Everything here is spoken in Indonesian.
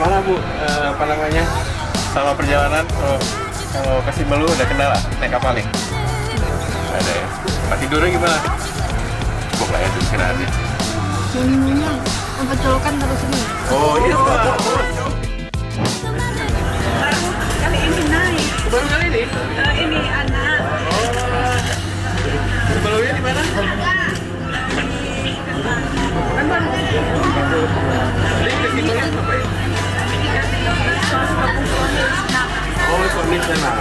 Gimana Bu, apa namanya, sama perjalanan kalau ke Simbelu udah kendala naik kapal nih? Nggak ada ya? Tempat tidurnya gimana? Cukup lah ya, tuh istirahat ya. Minumnya apa colokan terus ini? Oh iya Pak. Kali ini naik. Baru kali ini? Ini anak. Sebelumnya di mana? Kan baru. Jadi ke Simbelu apa ya? Oh, suami sana.